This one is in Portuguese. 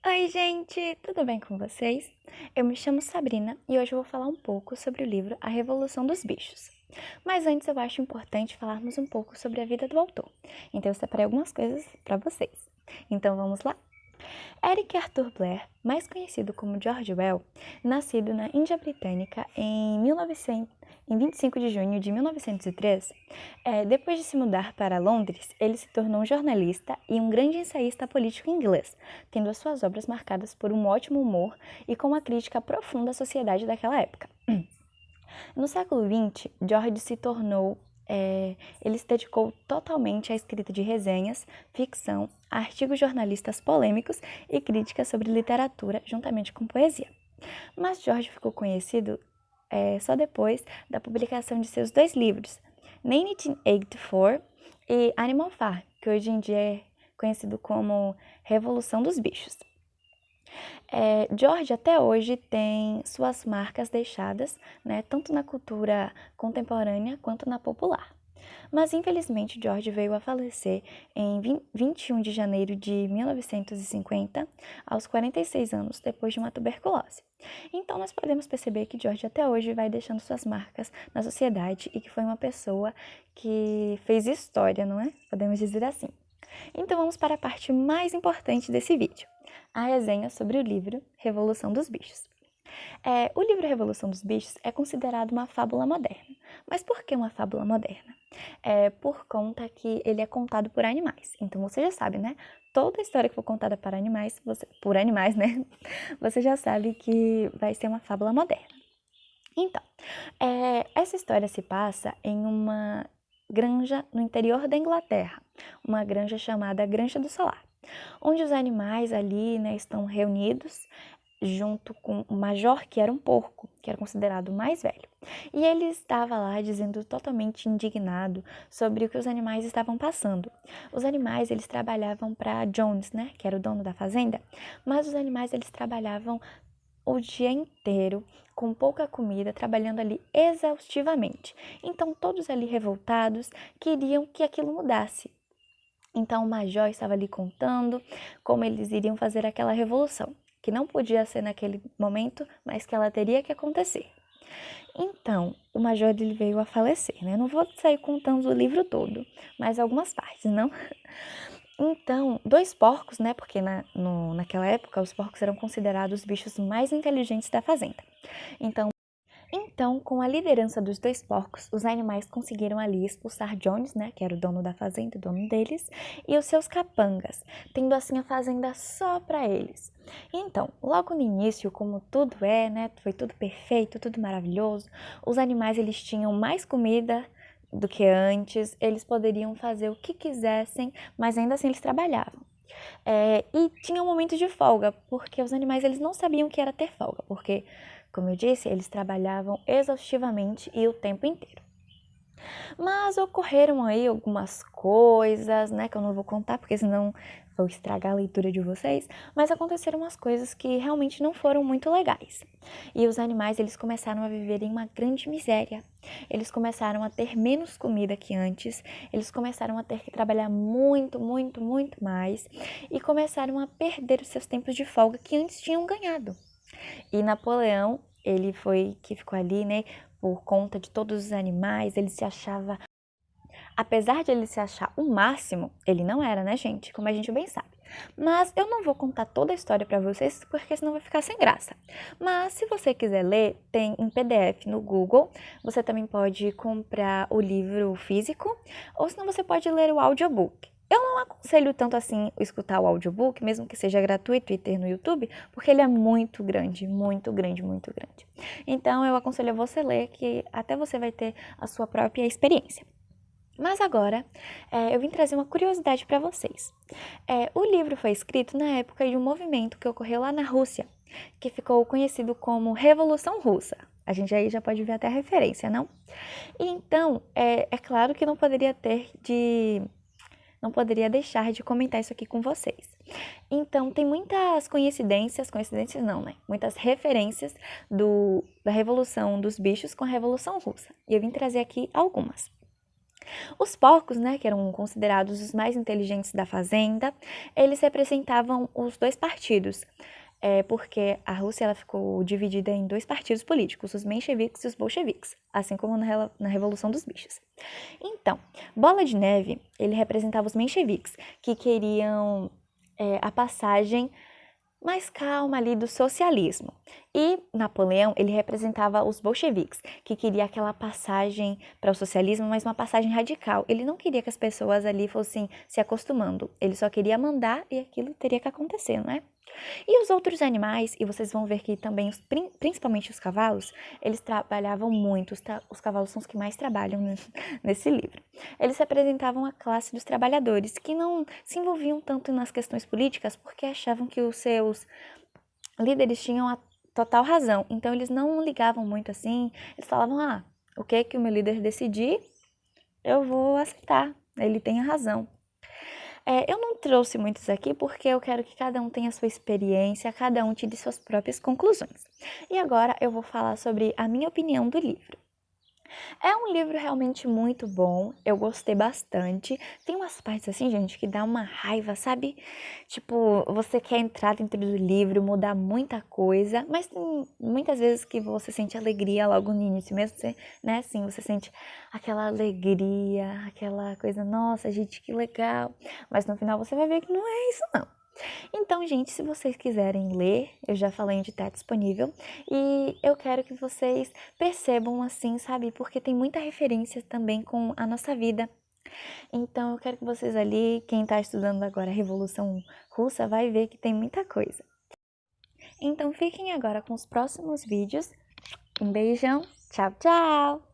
Oi, gente! Tudo bem com vocês? Eu me chamo Sabrina e hoje eu vou falar um pouco sobre o livro A Revolução dos Bichos. Mas antes eu acho importante falarmos um pouco sobre a vida do autor. Então eu separei algumas coisas para vocês. Então vamos lá? Eric Arthur Blair, mais conhecido como George Well, nascido na Índia Britânica em 25 de junho de 1903, depois de se mudar para Londres, ele se tornou um jornalista e um grande ensaísta político inglês, tendo as suas obras marcadas por um ótimo humor e com uma crítica profunda à sociedade daquela época. No século XX, George ele se dedicou totalmente à escrita de resenhas, ficção, artigos jornalistas polêmicos e críticas sobre literatura, juntamente com poesia. Mas George ficou conhecido só depois da publicação de seus dois livros, 1984 e Animal Farm, que hoje em dia é conhecido como Revolução dos Bichos. George até hoje tem suas marcas deixadas, né, tanto na cultura contemporânea quanto na popular. Mas infelizmente George veio a falecer em 21 de janeiro de 1950, aos 46 anos, depois de uma tuberculose. Então nós podemos perceber que George até hoje vai deixando suas marcas na sociedade e que foi uma pessoa que fez história, não é? Podemos dizer assim. Então vamos para a parte mais importante desse vídeo, a resenha sobre o livro Revolução dos Bichos. O livro Revolução dos Bichos é considerado uma fábula moderna. Mas por que uma fábula moderna? Por conta que ele é contado por animais. Então você já sabe, né? Toda história que for contada para animais, por animais, né? Você já sabe que vai ser uma fábula moderna. Então, essa história se passa em uma granja no interior da Inglaterra, uma granja chamada Granja do Solar, onde os animais ali, né, estão reunidos junto com o major, que era um porco, que era considerado o mais velho. E ele estava lá dizendo totalmente indignado sobre o que os animais estavam passando. Os animais, eles trabalhavam para Jones, né, que era o dono da fazenda, mas os animais, eles trabalhavam o dia inteiro, com pouca comida, trabalhando ali exaustivamente. Então, todos ali revoltados, queriam que aquilo mudasse. Então, o major estava ali contando como eles iriam fazer aquela revolução, que não podia ser naquele momento, mas que ela teria que acontecer. Então, o major ele veio a falecer, né? Eu não vou sair contando o livro todo, mas algumas partes, não? Então, dois porcos, né? Porque naquela época os porcos eram considerados os bichos mais inteligentes da fazenda. Então, com a liderança dos dois porcos, os animais conseguiram ali expulsar Jones, né, que era o dono da fazenda, o dono deles, e os seus capangas, tendo assim a fazenda só para eles. Então, logo no início, como tudo né, foi tudo perfeito, tudo maravilhoso, os animais eles tinham mais comida do que antes, eles poderiam fazer o que quisessem, mas ainda assim eles trabalhavam. E tinha um momento de folga, porque os animais eles não sabiam o que era ter folga, porque, como eu disse, eles trabalhavam exaustivamente e o tempo inteiro. Mas ocorreram aí algumas coisas, né, que eu não vou contar, porque senão vou estragar a leitura de vocês, mas aconteceram umas coisas que realmente não foram muito legais. E os animais, eles começaram a viver em uma grande miséria. Eles começaram a ter menos comida que antes, eles começaram a ter que trabalhar muito, muito, muito mais e começaram a perder os seus tempos de folga que antes tinham ganhado. E Napoleão, ele foi que ficou ali, né, por conta de todos os animais, ele se achava, apesar de ele se achar o máximo, ele não era, né, gente, como a gente bem sabe. Mas eu não vou contar toda a história para vocês, porque senão vai ficar sem graça. Mas se você quiser ler, tem em PDF no Google, você também pode comprar o livro físico, ou senão você pode ler o audiobook. Eu não aconselho tanto assim escutar o audiobook, mesmo que seja gratuito e ter no YouTube, porque ele é muito grande, muito grande, muito grande. Então eu aconselho você ler, que até você vai ter a sua própria experiência. Mas agora, eu vim trazer uma curiosidade para vocês. O livro foi escrito na época de um movimento que ocorreu lá na Rússia, que ficou conhecido como Revolução Russa. A gente aí já pode ver até a referência, não? E então, é claro que não poderia deixar de comentar isso aqui com vocês. Então, tem muitas coincidências não, né? Muitas referências da Revolução dos Bichos com a Revolução Russa. E eu vim trazer aqui algumas. Os porcos, né, que eram considerados os mais inteligentes da fazenda, eles representavam os dois partidos, porque a Rússia ela ficou dividida em dois partidos políticos, os mencheviques e os bolcheviques, assim como na Revolução dos Bichos. Então, Bola de Neve, ele representava os mencheviques, que queriam a passagem mais calma ali do socialismo. E Napoleão, ele representava os bolcheviques, que queria aquela passagem para o socialismo, mas uma passagem radical. Ele não queria que as pessoas ali fossem se acostumando, ele só queria mandar e aquilo teria que acontecer, não é? E os outros animais, e vocês vão ver que também, principalmente os cavalos, eles trabalhavam muito, os cavalos são os que mais trabalham nesse livro. Eles representavam a classe dos trabalhadores, que não se envolviam tanto nas questões políticas, porque achavam que os seus líderes tinham a total razão, então eles não ligavam muito assim, eles falavam, o que o meu líder decidir, eu vou aceitar, ele tem a razão. Eu não trouxe muitos aqui porque eu quero que cada um tenha sua experiência, cada um tire suas próprias conclusões. E agora eu vou falar sobre a minha opinião do livro. É um livro realmente muito bom, eu gostei bastante. Tem umas partes assim, gente, que dá uma raiva, sabe? Tipo, você quer entrar dentro do livro, mudar muita coisa, mas tem muitas vezes que você sente alegria logo no início mesmo, né? Assim, você sente aquela alegria, aquela coisa, nossa, gente, que legal. Mas no final você vai ver que não é isso, não. Então, gente, se vocês quiserem ler, eu já falei onde está disponível, e eu quero que vocês percebam assim, sabe? Porque tem muita referência também com a nossa vida. Então, eu quero que vocês ali, quem está estudando agora a Revolução Russa, vai ver que tem muita coisa. Então, fiquem agora com os próximos vídeos. Um beijão, tchau, tchau!